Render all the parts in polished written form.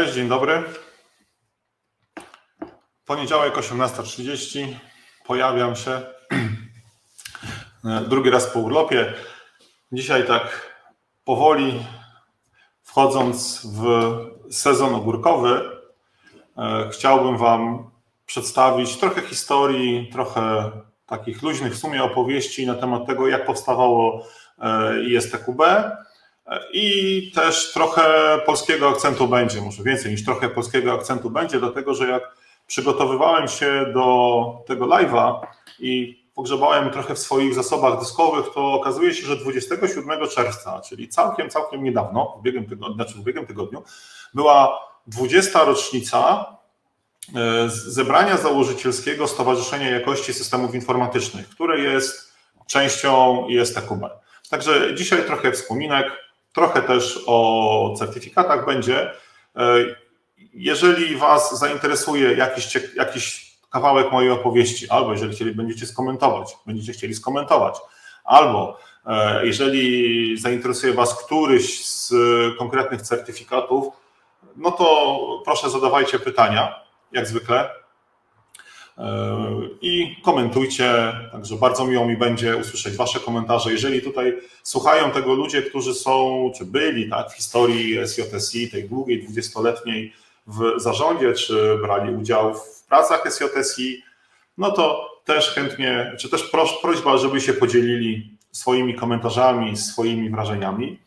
Cześć, dzień dobry. Poniedziałek 18:30. Pojawiam się drugi raz po urlopie. Dzisiaj tak powoli wchodząc w sezon ogórkowy, chciałbym Wam przedstawić trochę historii, trochę takich luźnych w sumie opowieści na temat tego, jak powstawało ISTQB. I też trochę polskiego akcentu będzie, może więcej niż trochę polskiego akcentu będzie, dlatego że jak przygotowywałem się do tego live'a i pogrzebałem trochę w swoich zasobach dyskowych, to okazuje się, że 27 czerwca, czyli całkiem niedawno, w ubiegłym tygodniu, była 20. rocznica zebrania założycielskiego Stowarzyszenia Jakości Systemów Informatycznych, które jest częścią ISTQB. Także dzisiaj trochę wspominek, trochę też o certyfikatach będzie. Jeżeli Was zainteresuje jakiś kawałek mojej opowieści, albo jeżeli będziecie chcieli skomentować, albo jeżeli zainteresuje Was któryś z konkretnych certyfikatów, no to proszę zadawajcie pytania, jak zwykle, i komentujcie, także bardzo miło mi będzie usłyszeć Wasze komentarze. Jeżeli tutaj słuchają tego ludzie, którzy są, czy byli w historii SJSI, tej długiej, 20-letniej w zarządzie, czy brali udział w pracach SJSI, no to też chętnie, czy też prośba, żeby się podzielili swoimi komentarzami, swoimi wrażeniami.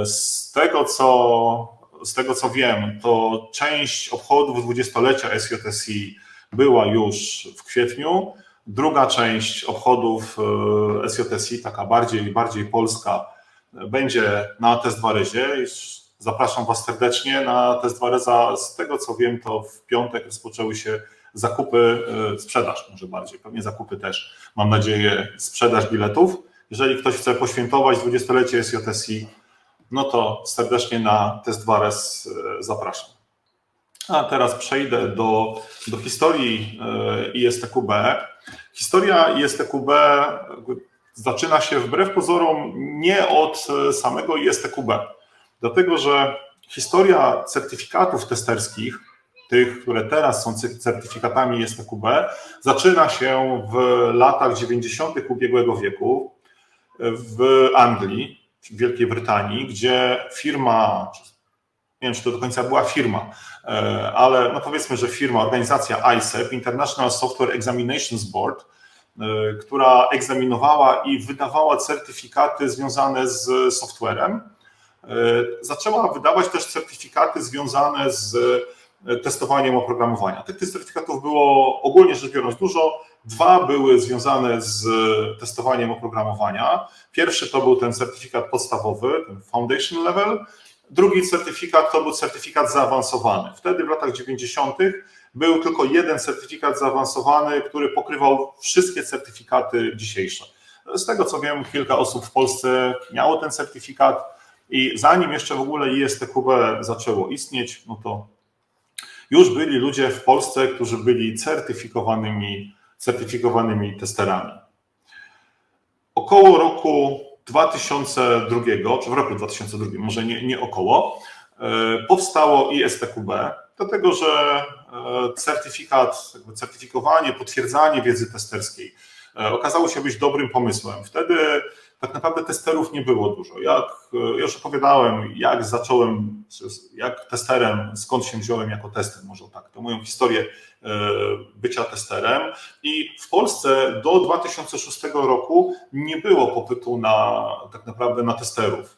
Z tego co wiem, to część obchodów 20-lecia SJSI była już w kwietniu. Druga część obchodów SJSI, taka bardziej polska, będzie na Test Warezie. Zapraszam Was serdecznie na Test Wareza. Z tego co wiem, to w piątek rozpoczęły się zakupy, sprzedaż może bardziej, pewnie zakupy też, mam nadzieję, sprzedaż biletów. Jeżeli ktoś chce poświętować 20-lecie SJSI, no to serdecznie na Test Warez zapraszam. A teraz przejdę do historii ISTQB. Historia ISTQB zaczyna się wbrew pozorom nie od samego ISTQB, dlatego że historia certyfikatów testerskich, tych, które teraz są certyfikatami ISTQB, zaczyna się w latach 90. ubiegłego wieku w Anglii, w Wielkiej Brytanii, gdzie firma, nie wiem, czy to do końca była firma, ale no powiedzmy, że firma, organizacja ISEB, International Software Examinations Board, która egzaminowała i wydawała certyfikaty związane z softwarem, zaczęła wydawać też certyfikaty związane z testowaniem oprogramowania. Tych certyfikatów było ogólnie rzecz biorąc dużo. Dwa były związane z testowaniem oprogramowania. Pierwszy to był ten certyfikat podstawowy, ten Foundation Level. Drugi certyfikat to był certyfikat zaawansowany. Wtedy w latach 90. był tylko jeden certyfikat zaawansowany, który pokrywał wszystkie certyfikaty dzisiejsze. Z tego co wiem, kilka osób w Polsce miało ten certyfikat i zanim jeszcze w ogóle ISTQB zaczęło istnieć, no to już byli ludzie w Polsce, którzy byli certyfikowanymi testerami. Około roku 2002, czy w roku 2002, może nie około, powstało ISTQB, dlatego że certyfikowanie, potwierdzanie wiedzy testerskiej okazało się być dobrym pomysłem. Wtedy tak naprawdę testerów nie było dużo. Ja już opowiadałem, jak testerem, skąd się wziąłem jako tester, może tak, to moją historię bycia testerem. I w Polsce do 2006 roku nie było popytu tak naprawdę na testerów.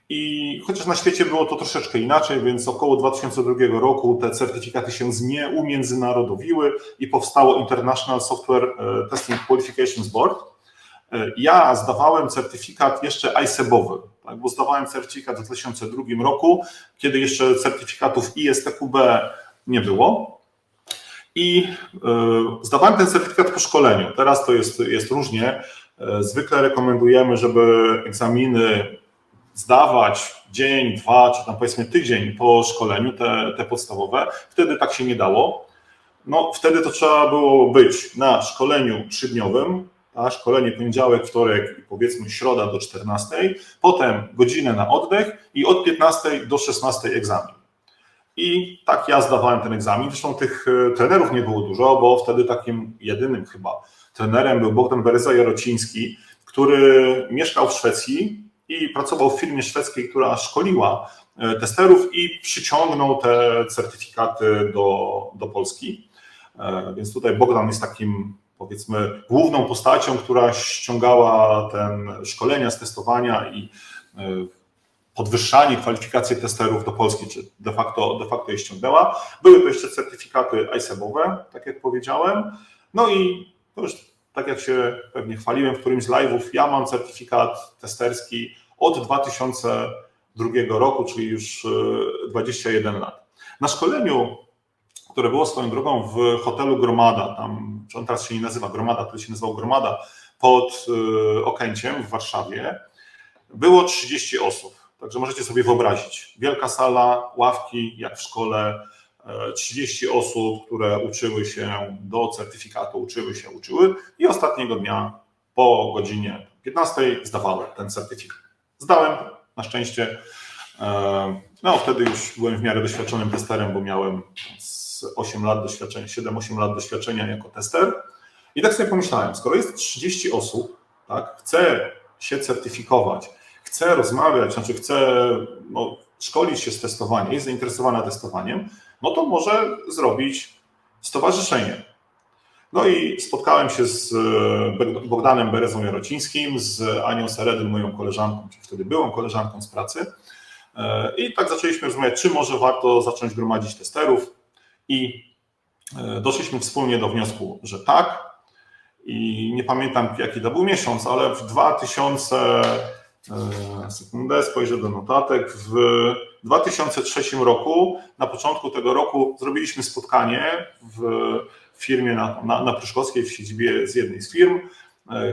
I chociaż na świecie było to troszeczkę inaczej, więc około 2002 roku te certyfikaty się umiędzynarodowiły i powstało International Software Testing Qualifications Board. Ja zdawałem certyfikat jeszcze ISEB-owy, tak, bo zdawałem certyfikat w 2002 roku, kiedy jeszcze certyfikatów ISTQB nie było. I zdawałem ten certyfikat po szkoleniu. Teraz to jest różnie. Zwykle rekomendujemy, żeby egzaminy zdawać dzień, dwa, czy tam powiedzmy tydzień po szkoleniu, te podstawowe. Wtedy tak się nie dało. No, wtedy to trzeba było być na szkoleniu 3-dniowym, a szkolenie poniedziałek, wtorek i powiedzmy środa do 14, potem godzinę na oddech i od 15 do 16 egzamin. I tak ja zdawałem ten egzamin. Zresztą tych trenerów nie było dużo, bo wtedy takim jedynym chyba trenerem był Bogdan Bereza-Jarociński, który mieszkał w Szwecji i pracował w firmie szwedzkiej, która szkoliła testerów i przyciągnął te certyfikaty do Polski. Więc tutaj Bogdan jest takim, powiedzmy, główną postacią, która ściągała ten szkolenia z testowania i podwyższanie kwalifikacji testerów do Polski, czy de facto je ściągnęła. Były to jeszcze certyfikaty ISEB-owe, tak jak powiedziałem. No i to już tak jak się pewnie chwaliłem w którymś z live'ów, ja mam certyfikat testerski od 2002 roku, czyli już 21 lat. Na szkoleniu, które było swoją drogą w hotelu Gromada, tam, on teraz się nie nazywa Gromada, to się nazywał Gromada, pod Okęciem w Warszawie, było 30 osób. Także możecie sobie wyobrazić, wielka sala, ławki jak w szkole, 30 osób, które uczyły się do certyfikatu, uczyły i ostatniego dnia po godzinie 15 zdawałem ten certyfikat. Zdałem, na szczęście, no wtedy już byłem w miarę doświadczonym testerem, bo miałem 8 lat doświadczenia, 7-8 lat doświadczenia jako tester i tak sobie pomyślałem, skoro jest 30 osób, tak, chce się certyfikować, chce rozmawiać, znaczy chce szkolić się z testowania, jest zainteresowana testowaniem, no to może zrobić stowarzyszenie. No i spotkałem się z Bogdanem Berezą-Jarocińskim, z Anią Seredyn, moją koleżanką, czy wtedy byłą koleżanką z pracy i tak zaczęliśmy rozmawiać, czy może warto zacząć gromadzić testerów i doszliśmy wspólnie do wniosku, że tak i nie pamiętam jaki to był miesiąc, ale w 2000, spojrzę do notatek, w 2003 roku, na początku tego roku zrobiliśmy spotkanie w firmie na Pruszkowskiej, w siedzibie z jednej z firm,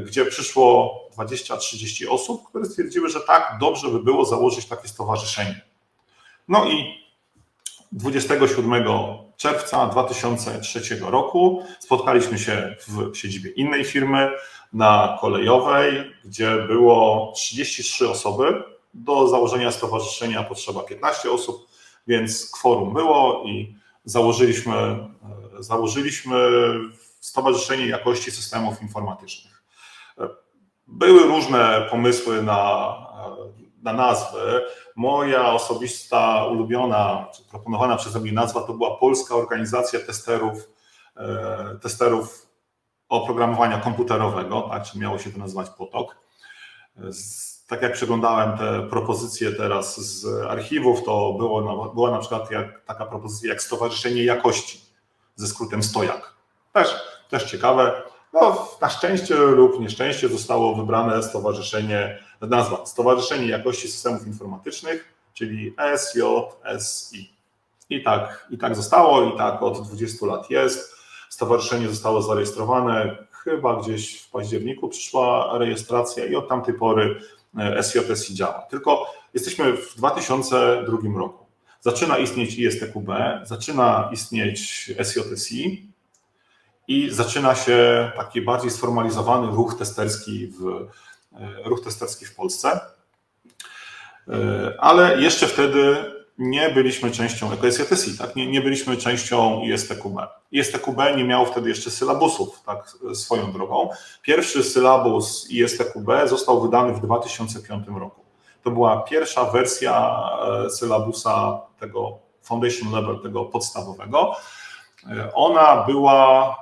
gdzie przyszło 20-30 osób, które stwierdziły, że tak, dobrze by było założyć takie stowarzyszenie. No i 27 czerwca 2003 roku spotkaliśmy się w siedzibie innej firmy na Kolejowej, gdzie było 33 osoby. Do założenia stowarzyszenia potrzeba 15 osób, więc kworum było i założyliśmy Stowarzyszenie Jakości Systemów Informatycznych. Były różne pomysły na nazwy. Moja osobista ulubiona, czy proponowana przeze mnie nazwa to była Polska Organizacja Testerów Oprogramowania Komputerowego, tak, czy miało się to nazywać POTOK. Tak jak przeglądałem te propozycje teraz z archiwów, to była na przykład taka propozycja jak Stowarzyszenie Jakości, ze skrótem STOJAK. Też ciekawe. No, na szczęście lub nieszczęście zostało wybrane nazwa Stowarzyszenie Jakości Systemów Informatycznych, czyli SJSI. I tak zostało, i tak od 20 lat jest. Stowarzyszenie zostało zarejestrowane, chyba gdzieś w październiku przyszła rejestracja i od tamtej pory SJSI działa. Tylko jesteśmy w 2002 roku. Zaczyna istnieć ISTQB, zaczyna istnieć SJSI i zaczyna się taki bardziej sformalizowany ruch testerski w Polsce. Ale jeszcze wtedy nie byliśmy częścią SJSI, tak? Nie byliśmy częścią ISTQB. ISTQB nie miało wtedy jeszcze sylabusów, tak, swoją drogą. Pierwszy sylabus ISTQB został wydany w 2005 roku. To była pierwsza wersja sylabusa tego foundation level, tego podstawowego. Ona była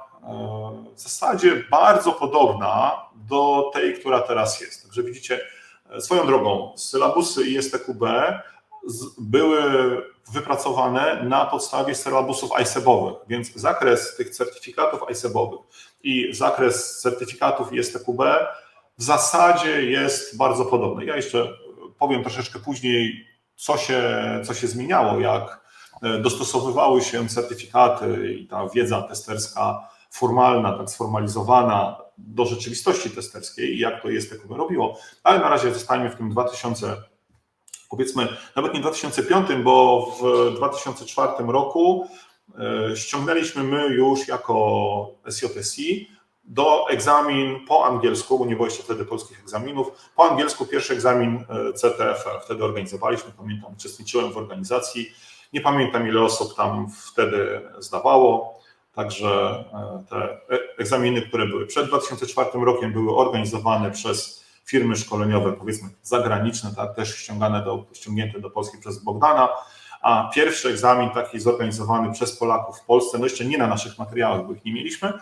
w zasadzie bardzo podobna do tej, która teraz jest. Także widzicie, swoją drogą, sylabusy ISTQB były wypracowane na podstawie sylabusów ISEB-owych, więc zakres tych certyfikatów ISEB-owych i zakres certyfikatów ISTQB w zasadzie jest bardzo podobny. Ja jeszcze powiem troszeczkę później, co się zmieniało, jak dostosowywały się certyfikaty i ta wiedza testerska formalna, tak sformalizowana do rzeczywistości testerskiej i jak to ISTQB robiło, ale na razie zostańmy w tym powiedzmy nawet nie 2005, bo w 2004 roku ściągnęliśmy my już jako SJSI do egzamin po angielsku, bo nie było jeszcze wtedy polskich egzaminów, po angielsku pierwszy egzamin CTFR, wtedy organizowaliśmy, pamiętam, uczestniczyłem w organizacji Nie pamiętam, ile osób tam wtedy zdawało, także te egzaminy, które były przed 2004 rokiem, były organizowane przez firmy szkoleniowe, powiedzmy zagraniczne, tak, też ściągnięte do Polski przez Bogdana, a pierwszy egzamin taki zorganizowany przez Polaków w Polsce, no jeszcze nie na naszych materiałach, bo ich nie mieliśmy,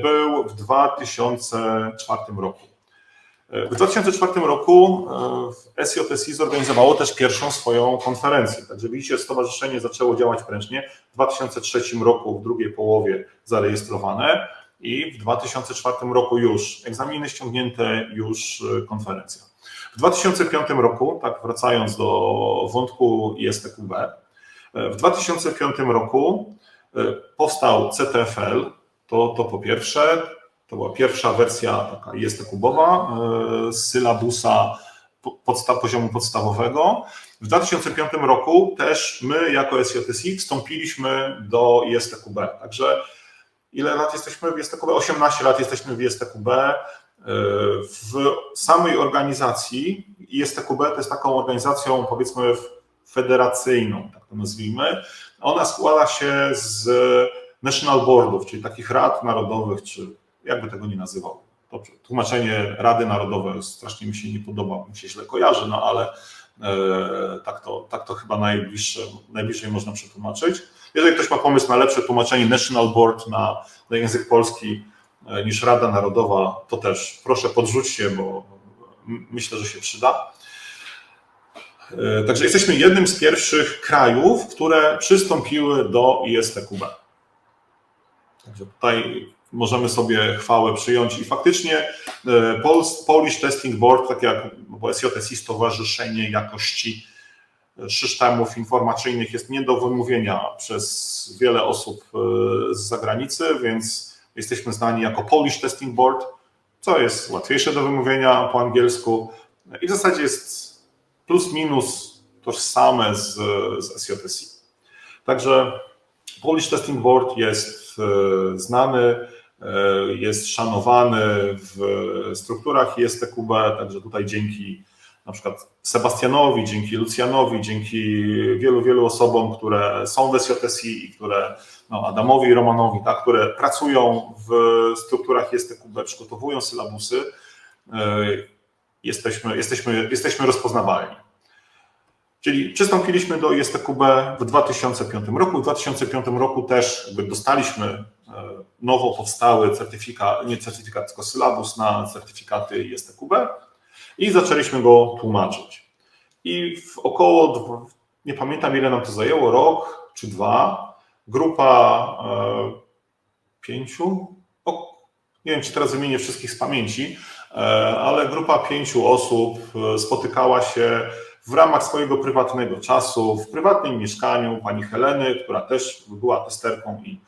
był w 2004 roku. W 2004 roku SJSI zorganizowało też pierwszą swoją konferencję. Także widzicie, stowarzyszenie zaczęło działać prężnie. W 2003 roku, w drugiej połowie zarejestrowane i w 2004 roku już egzaminy ściągnięte, już konferencja. W 2005 roku, tak wracając do wątku ISTQB, w 2005 roku powstał CTFL, to po pierwsze. To była pierwsza wersja taka ISTQB-owa z sylabusa poziomu podstawowego. W 2005 roku też my jako SJSI wstąpiliśmy do ISTQB. Także ile lat jesteśmy w ISTQB? 18 lat jesteśmy w ISTQB. W samej organizacji ISTQB to jest taką organizacją, powiedzmy, federacyjną, tak to nazwijmy. Ona składa się z National Boardów, czyli takich rad narodowych, czy jakby tego nie nazywał. Dobrze, tłumaczenie Rady Narodowe strasznie mi się nie podoba, mi się źle kojarzy, no ale tak to chyba najbliżej można przetłumaczyć. Jeżeli ktoś ma pomysł na lepsze tłumaczenie National Board na język polski niż Rada Narodowa, to też proszę podrzućcie, bo myślę, że się przyda. Także jesteśmy jednym z pierwszych krajów, które przystąpiły do ISTQB. Także tutaj możemy sobie chwałę przyjąć i faktycznie Polish Testing Board, tak jak SJSI, Stowarzyszenie Jakości Systemów Informacyjnych, jest nie do wymówienia przez wiele osób z zagranicy, więc jesteśmy znani jako Polish Testing Board, co jest łatwiejsze do wymówienia po angielsku i w zasadzie jest plus minus tożsame z SJSI. Także Polish Testing Board jest znany, jest szanowany w strukturach ISTQB, także tutaj dzięki na przykład Sebastianowi, dzięki Lucjanowi, dzięki wielu osobom, które są w SJSI i które, Adamowi i Romanowi, tak, które pracują w strukturach ISTQB, przygotowują sylabusy, jesteśmy rozpoznawalni. Czyli przystąpiliśmy do ISTQB w 2005 roku. W 2005 roku też dostaliśmy nowo powstały certyfikat, tylko sylabus na certyfikaty ISTQB i zaczęliśmy go tłumaczyć. I w około, nie pamiętam ile nam to zajęło, rok czy dwa, grupa 5, nie wiem czy teraz wymienię wszystkich z pamięci, ale grupa 5 osób spotykała się w ramach swojego prywatnego czasu, w prywatnym mieszkaniu pani Heleny, która też była testerką i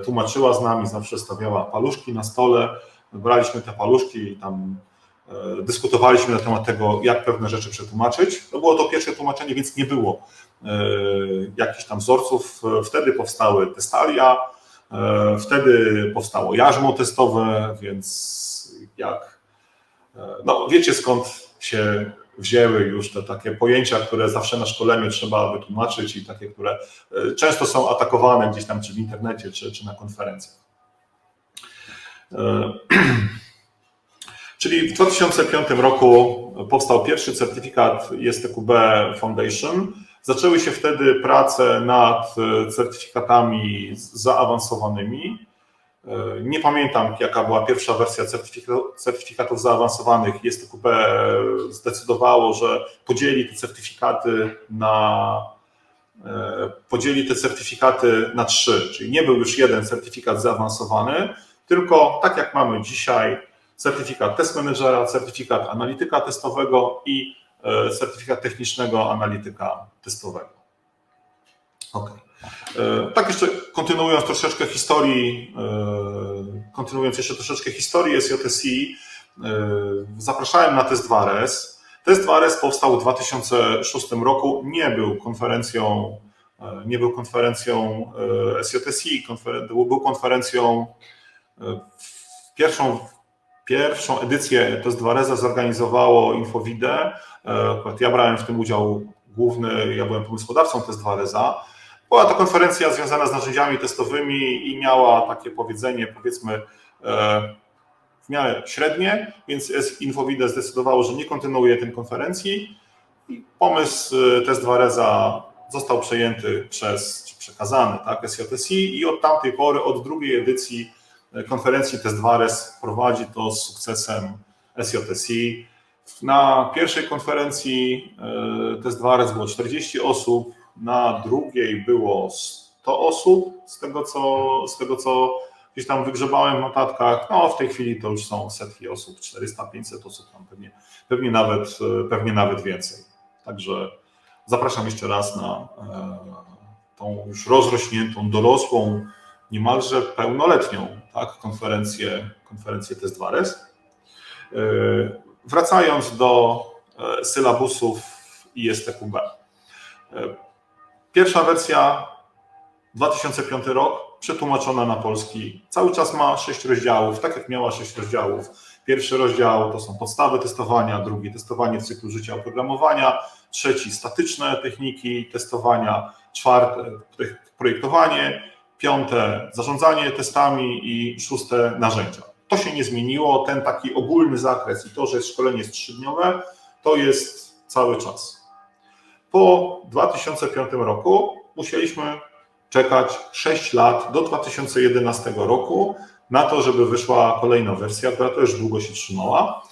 tłumaczyła z nami, zawsze stawiała paluszki na stole, braliśmy te paluszki i tam dyskutowaliśmy na temat tego, jak pewne rzeczy przetłumaczyć. To było to pierwsze tłumaczenie, więc nie było jakichś tam wzorców. Wtedy powstały testalia, wtedy powstało jarzmo testowe, więc wiecie skąd się wzięły już te takie pojęcia, które zawsze na szkoleniu trzeba wytłumaczyć i takie, które często są atakowane gdzieś tam czy w internecie, czy na konferencjach. Czyli w 2005 roku powstał pierwszy certyfikat ISTQB Foundation. Zaczęły się wtedy prace nad certyfikatami zaawansowanymi. Nie pamiętam, jaka była pierwsza wersja certyfikatów zaawansowanych. ISTQB zdecydowało, że podzieli te certyfikaty na 3, czyli nie był już jeden certyfikat zaawansowany, tylko tak jak mamy dzisiaj, certyfikat test managera, certyfikat analityka testowego i certyfikat technicznego analityka testowego. Okay. Tak jeszcze kontynuując jeszcze troszeczkę historii SJSI, zapraszałem na test WARES. Test WARES powstał w 2006 roku, nie był konferencją SJSI, był konferencją, pierwszą edycję test WARESa zorganizowało Infovide. Ja brałem w tym udział ja byłem pomysłodawcą Test2Reza. Była to konferencja związana z narzędziami testowymi i miała takie powiedzenie, powiedzmy, w miarę średnie, więc Infovide zdecydowało, że nie kontynuuje tej konferencji i pomysł Test2Reza został przejęty czy przekazany, tak, SJSI i od tamtej pory, od drugiej edycji konferencji Test2Rez prowadzi to z sukcesem SJSI. Na pierwszej konferencji Test2Rez było 40 osób, na drugiej było 100 osób, z tego co gdzieś tam wygrzebałem w notatkach. No w tej chwili to już są setki osób, 400-500 osób, tam pewnie nawet więcej. Także zapraszam jeszcze raz na tą już rozrośniętą, dorosłą, niemalże pełnoletnią, tak, konferencję Test2Rez. Wracając do sylabusów ISTQB. Pierwsza wersja 2005 rok, przetłumaczona na polski. Cały czas ma 6 rozdziałów, tak jak miała 6 rozdziałów. Pierwszy rozdział to są podstawy testowania, drugi testowanie w cyklu życia oprogramowania, trzeci statyczne techniki testowania, czwarte projektowanie, piąte zarządzanie testami i szóste narzędzia. To się nie zmieniło, ten taki ogólny zakres i to, że szkolenie jest 3-dniowe, to jest cały czas. Po 2005 roku musieliśmy czekać 6 lat do 2011 roku na to, żeby wyszła kolejna wersja, która też długo się trzymała.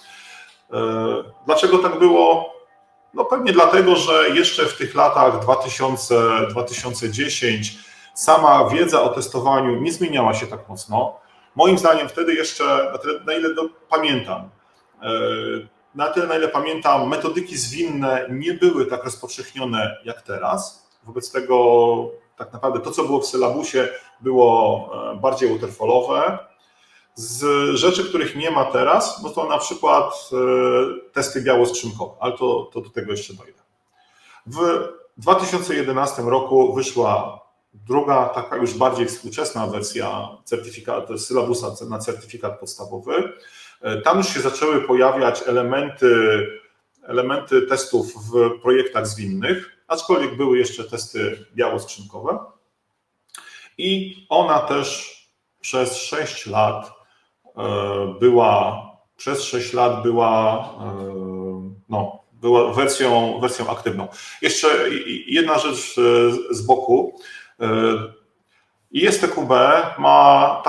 Dlaczego tak było? No pewnie dlatego, że jeszcze w tych latach 2000-2010 sama wiedza o testowaniu nie zmieniała się tak mocno. Moim zdaniem wtedy jeszcze, na tyle na ile pamiętam, metodyki zwinne nie były tak rozpowszechnione jak teraz. Wobec tego tak naprawdę to, co było w sylabusie, było bardziej waterfallowe. Z rzeczy, których nie ma teraz, no to na przykład testy białoskrzynkowe, ale to do tego jeszcze dojdę. W 2011 roku wyszła druga, taka już bardziej współczesna wersja sylabusa na certyfikat podstawowy. Tam już się zaczęły pojawiać elementy testów w projektach zwinnych, aczkolwiek były jeszcze testy białoskrzynkowe. I ona też przez 6 lat była wersją aktywną. Jeszcze jedna rzecz z boku. ISTQB ma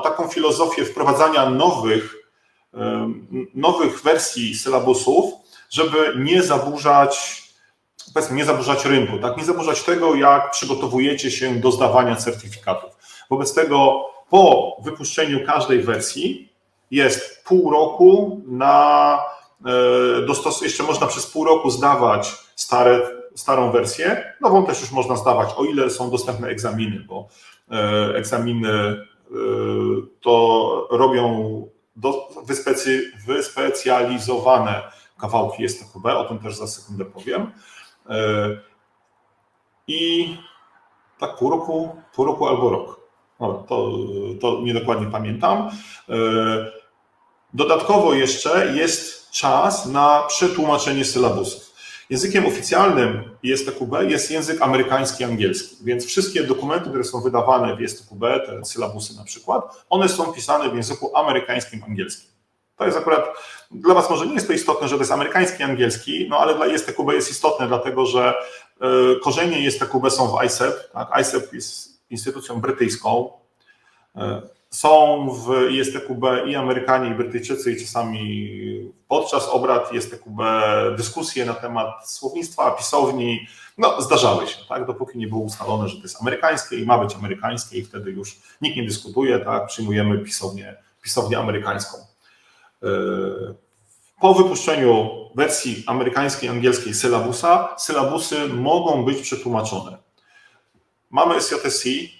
taką filozofię wprowadzania nowych wersji sylabusów, żeby nie zaburzać rynku, tak? Nie zaburzać tego, jak przygotowujecie się do zdawania certyfikatów. Wobec tego po wypuszczeniu każdej wersji jest pół roku jeszcze można przez pół roku zdawać starą wersję, nową też już można zdawać, o ile są dostępne egzaminy, bo egzaminy to robią wyspecjalizowane kawałki ISTQB, o tym też za sekundę powiem. I tak pół roku albo rok. Dobra, to niedokładnie pamiętam. Dodatkowo jeszcze jest czas na przetłumaczenie sylabusów. Językiem oficjalnym ISTQB jest język amerykański i angielski, więc wszystkie dokumenty, które są wydawane w ISTQB, te sylabusy na przykład, one są pisane w języku amerykańskim i angielskim. To jest akurat, dla Was może nie jest to istotne, że to jest amerykański i angielski, no ale dla ISTQB jest istotne, dlatego że korzenie ISTQB są w ICEP. Tak? ICEP jest instytucją brytyjską. Są w ISTQB i Amerykanie, i Brytyjczycy, i czasami podczas obrad ISTQB dyskusje na temat słownictwa, pisowni, no zdarzały się, tak? Dopóki nie było ustalone, że to jest amerykańskie i ma być amerykańskie i wtedy już nikt nie dyskutuje, tak? Przyjmujemy pisownię amerykańską. Po wypuszczeniu wersji amerykańskiej i angielskiej sylabusy mogą być przetłumaczone. Mamy SJSI.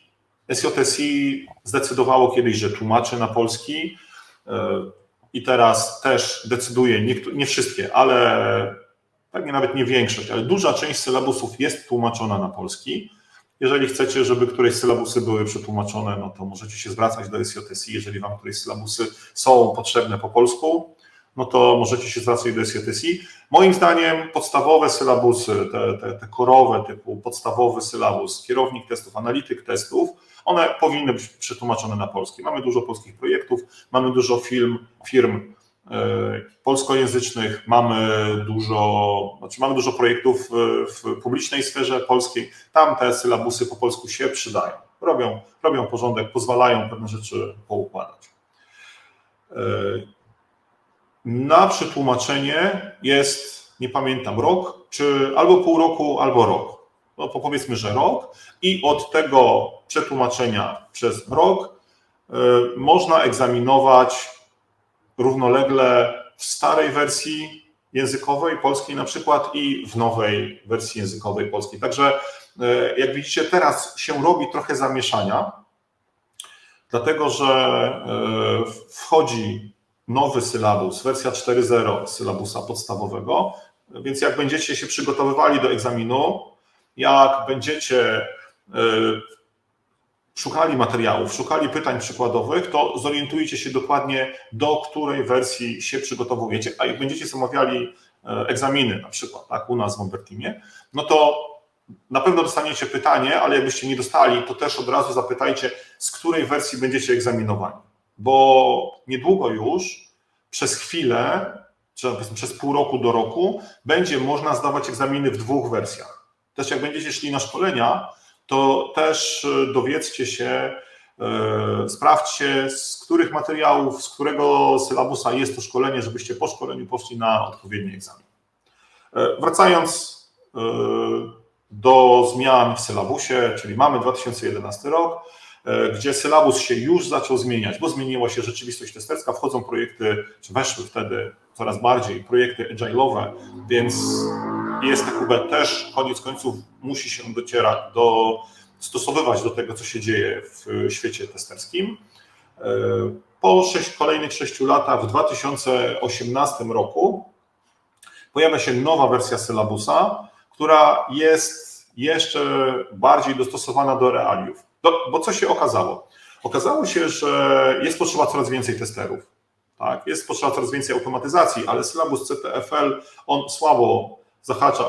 SJSI zdecydowało kiedyś, że tłumaczy na polski i teraz też decyduje, nie wszystkie, ale pewnie nawet nie większość, ale duża część sylabusów jest tłumaczona na polski. Jeżeli chcecie, żeby któreś sylabusy były przetłumaczone, no to możecie się zwracać do SJSI, jeżeli Wam któreś sylabusy są potrzebne po polsku. no to możecie się zwracać do SJSI. Moim zdaniem podstawowe sylabusy, te korowe typu podstawowy sylabus, kierownik testów, analityk testów, one powinny być przetłumaczone na polski. Mamy dużo polskich projektów, mamy dużo firm polskojęzycznych, mamy dużo projektów w publicznej sferze polskiej. Tam te sylabusy po polsku się przydają. Robią porządek, pozwalają pewne rzeczy poukładać. Na przetłumaczenie jest, nie pamiętam, rok, czy albo pół roku, albo rok. No powiedzmy, że rok i od tego przetłumaczenia przez rok można egzaminować równolegle w starej wersji językowej polskiej na przykład i w nowej wersji językowej polskiej. Także jak widzicie, teraz się robi trochę zamieszania, dlatego że wchodzi nowy sylabus, wersja 4.0 sylabusa podstawowego, więc jak będziecie się przygotowywali do egzaminu, jak będziecie szukali materiałów, szukali pytań przykładowych, to zorientujcie się dokładnie, do której wersji się przygotowujecie, a jak będziecie zamawiali egzaminy, na przykład tak, u nas w Umberteamie, no to na pewno dostaniecie pytanie, ale jakbyście nie dostali, to też od razu zapytajcie, z której wersji będziecie egzaminowani, bo niedługo już, przez chwilę, czy przez pół roku do roku, będzie można zdawać egzaminy w dwóch wersjach. Też jak będziecie szli na szkolenia, to też dowiedzcie się, sprawdźcie, z których materiałów, z którego sylabusa jest to szkolenie, żebyście po szkoleniu poszli na odpowiedni egzamin. Wracając do zmian w sylabusie, czyli mamy 2011 rok, gdzie sylabus się już zaczął zmieniać, bo zmieniła się rzeczywistość testerska, wchodzą projekty, czy weszły wtedy coraz bardziej projekty agile'owe, więc ISTQB też koniec końców musi się dostosowywać do tego, co się dzieje w świecie testerskim. Po kolejnych 6 latach, w 2018 roku, pojawia się nowa wersja sylabusa, która jest jeszcze bardziej dostosowana do realiów. Bo co się okazało? Okazało się, że jest potrzeba coraz więcej testerów. Tak? Jest potrzeba coraz więcej automatyzacji, ale sylabus CTFL, on słabo zahacza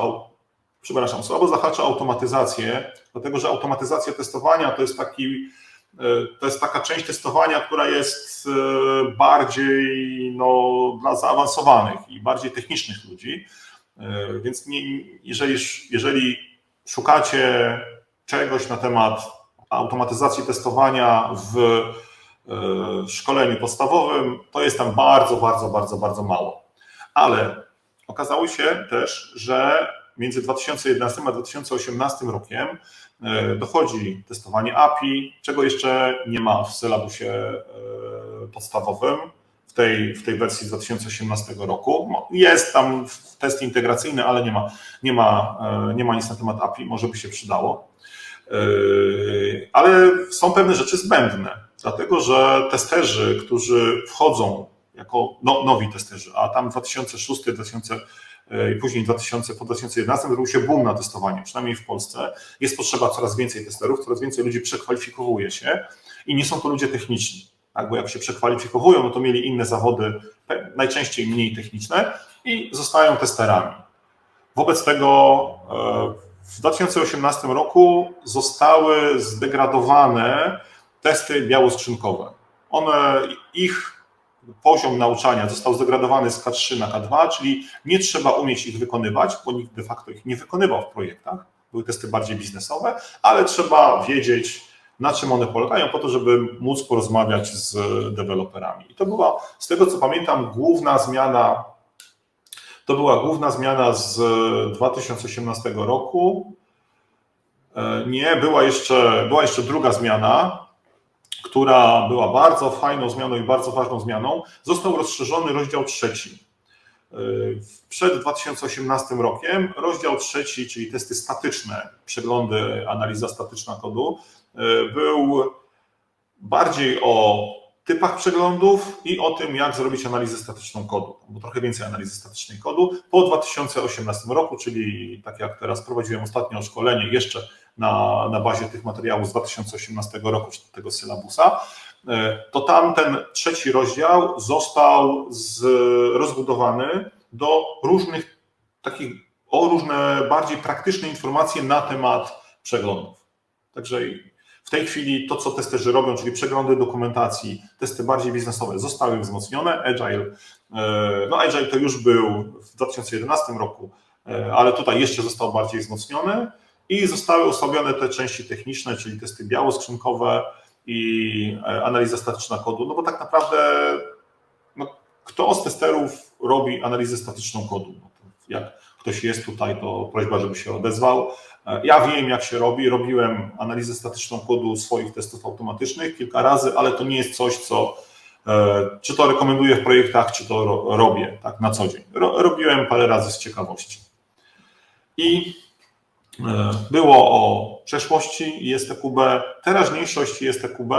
automatyzację, dlatego że automatyzacja testowania to jest taka część testowania, która jest bardziej dla zaawansowanych i bardziej technicznych ludzi. Więc jeżeli szukacie czegoś na temat automatyzacji testowania w szkoleniu podstawowym, to jest tam bardzo mało. Ale okazało się też, że między 2011 a 2018 rokiem dochodzi testowanie API, czego jeszcze nie ma w sylabusie podstawowym w tej wersji z 2018 roku. Jest tam test integracyjny, ale nie ma nic na temat API, może by się przydało. Ale są pewne rzeczy zbędne, dlatego że testerzy, którzy wchodzą jako nowi testerzy, a tam 2006, 2000 i później po 2011 zrobił się boom na testowanie, przynajmniej w Polsce. Jest potrzeba coraz więcej testerów, coraz więcej ludzi przekwalifikowuje się i nie są to ludzie techniczni, tak? Bo jak się przekwalifikowują, no to mieli inne zawody, najczęściej mniej techniczne i zostają testerami. Wobec tego w 2018 roku zostały zdegradowane testy białoskrzynkowe. Ich poziom nauczania został zdegradowany z K3 na K2, czyli nie trzeba umieć ich wykonywać, bo nikt de facto ich nie wykonywał w projektach. Były testy bardziej biznesowe, ale trzeba wiedzieć, na czym one polegają, po to, żeby móc porozmawiać z deweloperami. I to była, z tego co pamiętam, główna zmiana z 2018 roku. Nie, była jeszcze druga zmiana, która była bardzo fajną zmianą i bardzo ważną zmianą. Został rozszerzony rozdział 3. Przed 2018 rokiem rozdział 3, czyli testy statyczne, przeglądy, analiza statyczna kodu, był bardziej o typach przeglądów i o tym, jak zrobić analizę statyczną kodu, bo trochę więcej analizy statycznej kodu. Po 2018 roku, czyli tak jak teraz prowadziłem ostatnio szkolenie, jeszcze na bazie tych materiałów z 2018 roku, czy tego sylabusa, to tam ten trzeci rozdział został rozbudowany do różnych o różne bardziej praktyczne informacje na temat przeglądów. Także w tej chwili to, co testerzy robią, czyli przeglądy dokumentacji, testy bardziej biznesowe, zostały wzmocnione. Agile to już był w 2011 roku, ale tutaj jeszcze został bardziej wzmocniony i zostały osłabione te części techniczne, czyli testy białoskrzynkowe i analiza statyczna kodu, no bo tak naprawdę kto z testerów robi analizę statyczną kodu? Jak ktoś jest tutaj, to prośba, żeby się odezwał. Ja wiem, jak się robi. Robiłem analizę statyczną kodu swoich testów automatycznych kilka razy, ale to nie jest coś, czy to rekomenduję w projektach, czy to robię tak na co dzień. Robiłem parę razy z ciekawości. I było o przeszłości ISTQB. Teraźniejszość ISTQB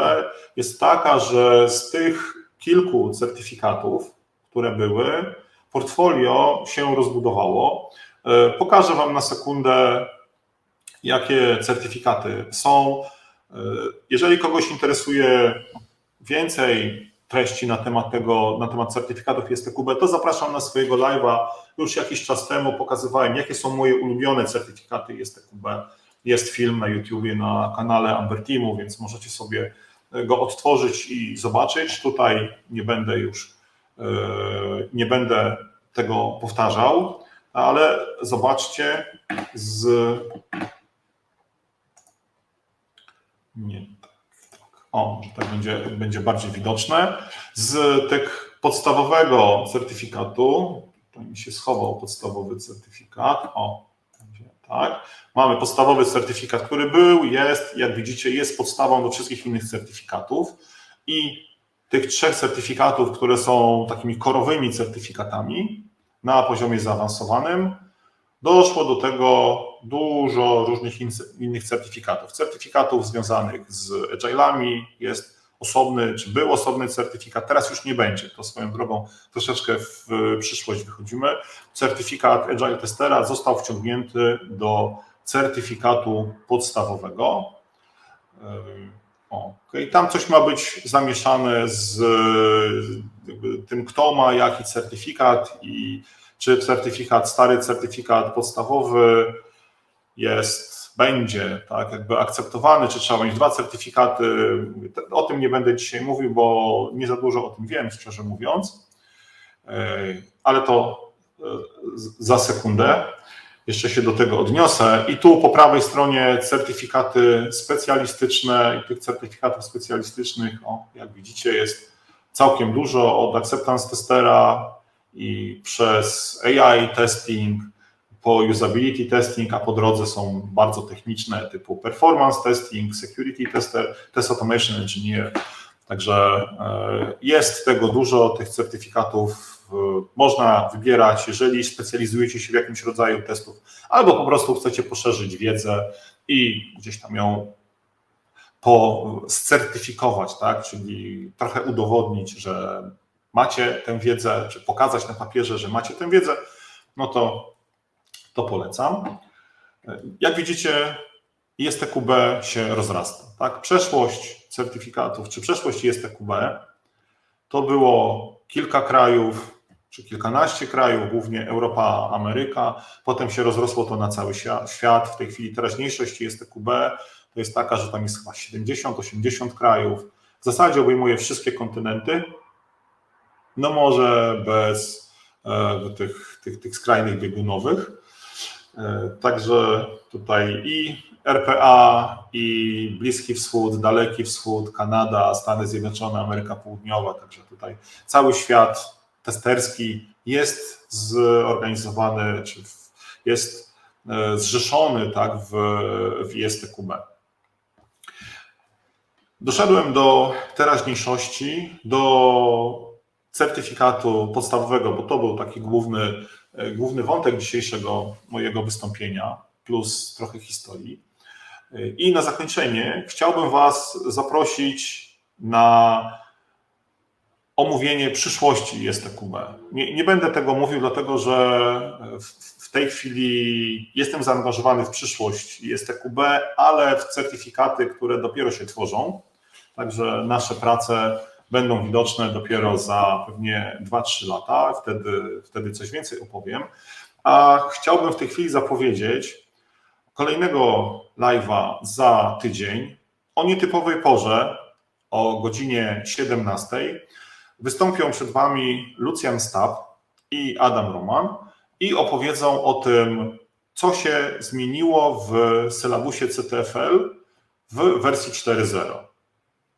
jest taka, że z tych kilku certyfikatów, które były, portfolio się rozbudowało. Pokażę Wam na sekundę, jakie certyfikaty są. Jeżeli kogoś interesuje więcej treści na temat certyfikatów ISTQB, to zapraszam na swojego live'a. Już jakiś czas temu pokazywałem, jakie są moje ulubione certyfikaty ISTQB. Jest film na YouTubie, na kanale Amber Teamu, więc możecie sobie go odtworzyć i zobaczyć. Tutaj nie będę tego powtarzał, ale zobaczcie że tak będzie bardziej widoczne. Z tych podstawowego certyfikatu, to mi się schował podstawowy certyfikat, tak. Mamy podstawowy certyfikat, który jest, jak widzicie, jest podstawą do wszystkich innych certyfikatów i tych 3 certyfikatów, które są takimi korowymi certyfikatami na poziomie zaawansowanym, doszło do tego dużo różnych innych certyfikatów. Certyfikatów związanych z agilami jest osobny, czy był osobny certyfikat, teraz już nie będzie. To swoją drogą troszeczkę w przyszłość wychodzimy. Certyfikat Agile Testera został wciągnięty do certyfikatu podstawowego. Tam coś ma być zamieszane z tym, kto ma jaki certyfikat i czy stary certyfikat podstawowy będzie tak jakby akceptowany, czy trzeba mieć 2 certyfikaty. O tym nie będę dzisiaj mówił, bo nie za dużo o tym wiem, szczerze mówiąc, ale to za sekundę. Jeszcze się do tego odniosę. I tu po prawej stronie certyfikaty specjalistyczne i tych certyfikatów specjalistycznych, jak widzicie, jest całkiem dużo, od acceptance testera i przez AI testing, po usability testing, a po drodze są bardzo techniczne typu performance testing, security tester, test automation engineer. Także jest tego dużo, tych certyfikatów można wybierać, jeżeli specjalizujecie się w jakimś rodzaju testów, albo po prostu chcecie poszerzyć wiedzę i gdzieś tam ją scertyfikować, tak? Czyli trochę udowodnić, że macie tę wiedzę, czy pokazać na papierze, że macie tę wiedzę, no to polecam. Jak widzicie, ISTQB się rozrasta. Tak? Przeszłość certyfikatów, czy przeszłość ISTQB to było kilka krajów, czy kilkanaście krajów, głównie Europa, Ameryka. Potem się rozrosło to na cały świat. W tej chwili teraźniejszość ISTQB to jest taka, że tam jest chyba 70-80 krajów. W zasadzie obejmuje wszystkie kontynenty. No może bez tych skrajnych biegunowych. Także tutaj i RPA, i Bliski Wschód, Daleki Wschód, Kanada, Stany Zjednoczone, Ameryka Południowa, także tutaj cały świat testerski jest zorganizowany, czy jest zrzeszony tak, w ISTQB. Doszedłem do teraźniejszości, do certyfikatu podstawowego, bo to był taki główny wątek dzisiejszego mojego wystąpienia, plus trochę historii. I na zakończenie chciałbym Was zaprosić na omówienie przyszłości ISTQB. Nie będę tego mówił, dlatego że w w tej chwili jestem zaangażowany w przyszłość ISTQB, ale w certyfikaty, które dopiero się tworzą. Także nasze prace będą widoczne dopiero za pewnie 2-3 lata. Wtedy coś więcej opowiem. A chciałbym w tej chwili zapowiedzieć kolejnego live'a za tydzień o nietypowej porze, o godzinie 17. Wystąpią przed Wami Lucjan Stab i Adam Roman i opowiedzą o tym, co się zmieniło w sylabusie CTFL w wersji 4.0.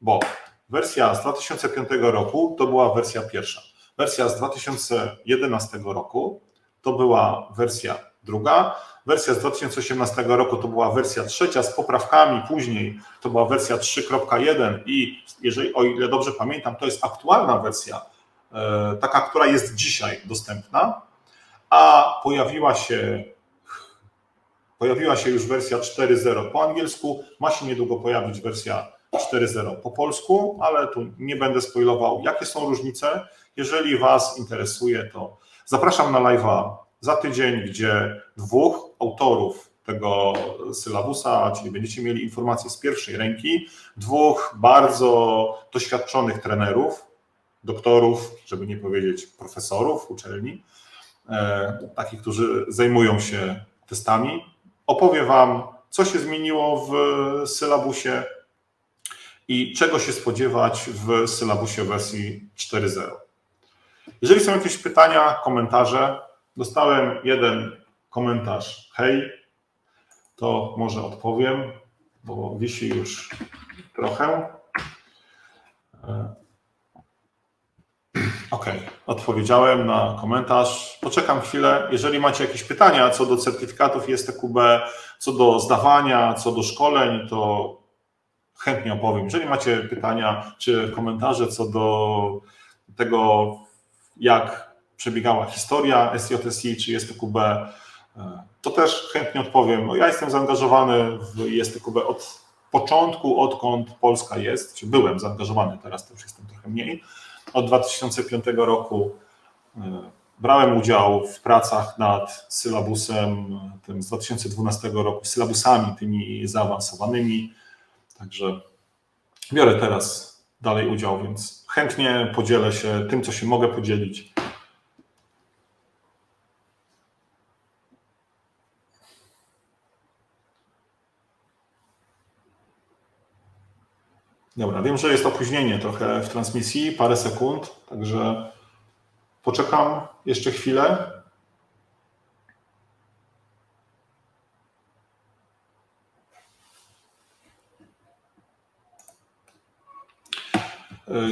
Bo wersja z 2005 roku to była wersja pierwsza. Wersja z 2011 roku to była wersja druga. Wersja z 2018 roku to była wersja trzecia z poprawkami, później to była wersja 3.1 i o ile dobrze pamiętam, to jest aktualna wersja, taka, która jest dzisiaj dostępna, a pojawiła się już wersja 4.0 po angielsku, ma się niedługo pojawić wersja 4.0 po polsku, ale tu nie będę spoilował, jakie są różnice. Jeżeli Was interesuje, to zapraszam na live'a za tydzień, gdzie dwóch autorów tego sylabusa, czyli będziecie mieli informacje z pierwszej ręki, dwóch bardzo doświadczonych trenerów, doktorów, żeby nie powiedzieć profesorów uczelni, takich, którzy zajmują się testami, opowie Wam, co się zmieniło w sylabusie i czego się spodziewać w sylabusie wersji 4.0. Jeżeli są jakieś pytania, komentarze, dostałem jeden komentarz, hej, to może odpowiem, bo wisi już trochę. OK, odpowiedziałem na komentarz. Poczekam chwilę. Jeżeli macie jakieś pytania co do certyfikatów ISTQB, co do zdawania, co do szkoleń, to chętnie opowiem. Jeżeli macie pytania czy komentarze co do tego, jak przebiegała historia SJSI czy ISTQB, to też chętnie odpowiem. No, ja jestem zaangażowany w ISTQB od początku, odkąd Polska jest, czy byłem zaangażowany, teraz to już jestem trochę mniej. Od 2005 roku brałem udział w pracach nad sylabusem tym z 2012 roku, sylabusami tymi zaawansowanymi, także biorę teraz dalej udział, więc chętnie podzielę się tym, co się mogę podzielić. Dobra, wiem, że jest opóźnienie trochę w transmisji, parę sekund, także poczekam jeszcze chwilę.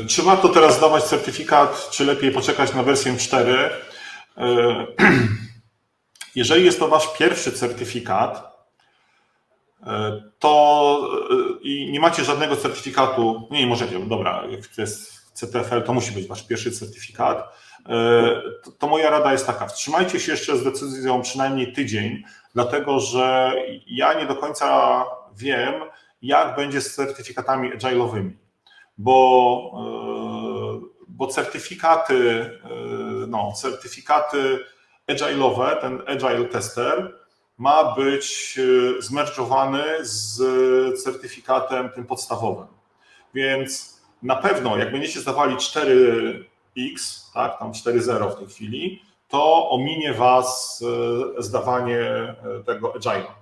Czy warto teraz zdawać certyfikat, czy lepiej poczekać na wersję 4? Jeżeli jest to Wasz pierwszy certyfikat, to i nie macie żadnego certyfikatu, nie możecie, dobra, jak to jest CTFL, to musi być Wasz pierwszy certyfikat, to moja rada jest taka, wstrzymajcie się jeszcze z decyzją przynajmniej tydzień, dlatego że ja nie do końca wiem, jak będzie z certyfikatami agile'owymi, bo certyfikaty agile'owe, ten Agile Tester ma być zmerdżowany z certyfikatem tym podstawowym. Więc na pewno, jak będziecie zdawali 4X, tak, tam 4.0 w tej chwili, to ominie Was zdawanie tego Agile'a.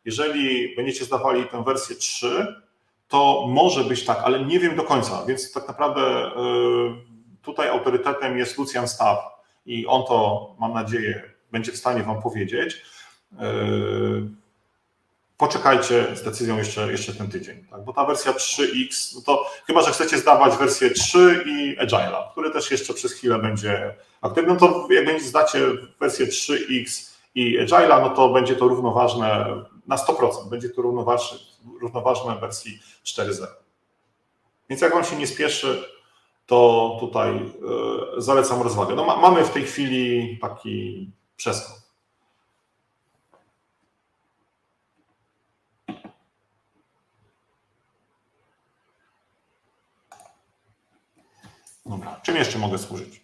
Jeżeli będziecie zdawali tę wersję 3, to może być tak, ale nie wiem do końca, więc tak naprawdę tutaj autorytetem jest Lucjan Stab i on to, mam nadzieję, będzie w stanie Wam powiedzieć. Poczekajcie z decyzją jeszcze ten tydzień, tak? Bo ta wersja 3X, no to chyba, że chcecie zdawać wersję 3 i Agile'a, który też jeszcze przez chwilę będzie aktywny, no to jak zdacie wersję 3X i Agile'a, no to będzie to równoważne na 100%, będzie to równoważne wersji 4.0. Więc jak Wam się nie spieszy, to tutaj zalecam rozwagę. No, mamy w tej chwili taki przeskok. Dobra, czym jeszcze mogę służyć?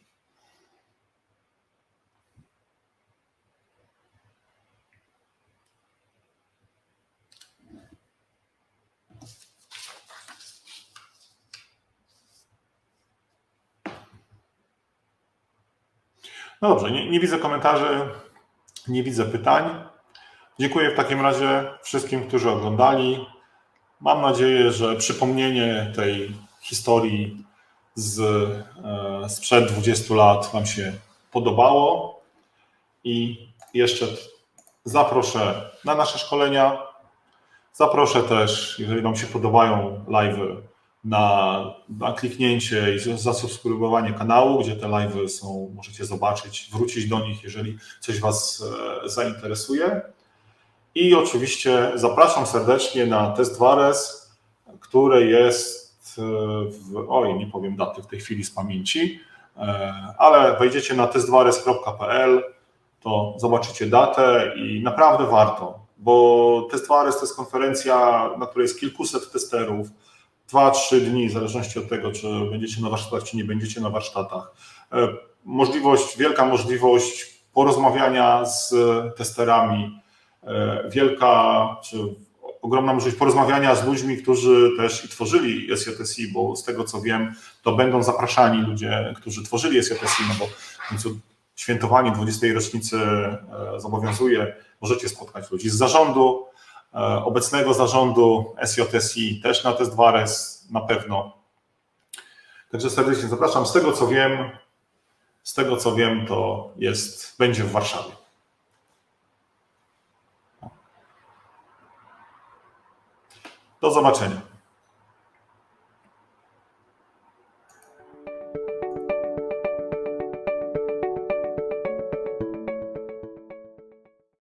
No dobrze, nie widzę komentarzy, nie widzę pytań. Dziękuję w takim razie wszystkim, którzy oglądali. Mam nadzieję, że przypomnienie tej historii sprzed 20 lat Wam się podobało i jeszcze zaproszę na nasze szkolenia. Zaproszę też, jeżeli Wam się podobają live'y, na kliknięcie i zasubskrybowanie kanału, gdzie te live'y są, możecie zobaczyć, wrócić do nich, jeżeli coś Was zainteresuje. I oczywiście zapraszam serdecznie na test Wares, które jest nie powiem daty w tej chwili z pamięci, ale wejdziecie na testwares.pl, to zobaczycie datę i naprawdę warto, bo Test Wares to jest konferencja, na której jest kilkuset testerów, 2-3 dni, w zależności od tego, czy będziecie na warsztatach, czy nie będziecie na warsztatach. Wielka możliwość porozmawiania z testerami, ogromna możliwość porozmawiania z ludźmi, którzy też i tworzyli SJSI, bo z tego co wiem, to będą zapraszani ludzie, którzy tworzyli SJSI, no bo w końcu świętowanie 20. rocznicy zobowiązuje, możecie spotkać ludzi z zarządu, obecnego zarządu SJSI, też na test Wares na pewno. Także serdecznie zapraszam. Z tego co wiem, to będzie w Warszawie. Do zobaczenia.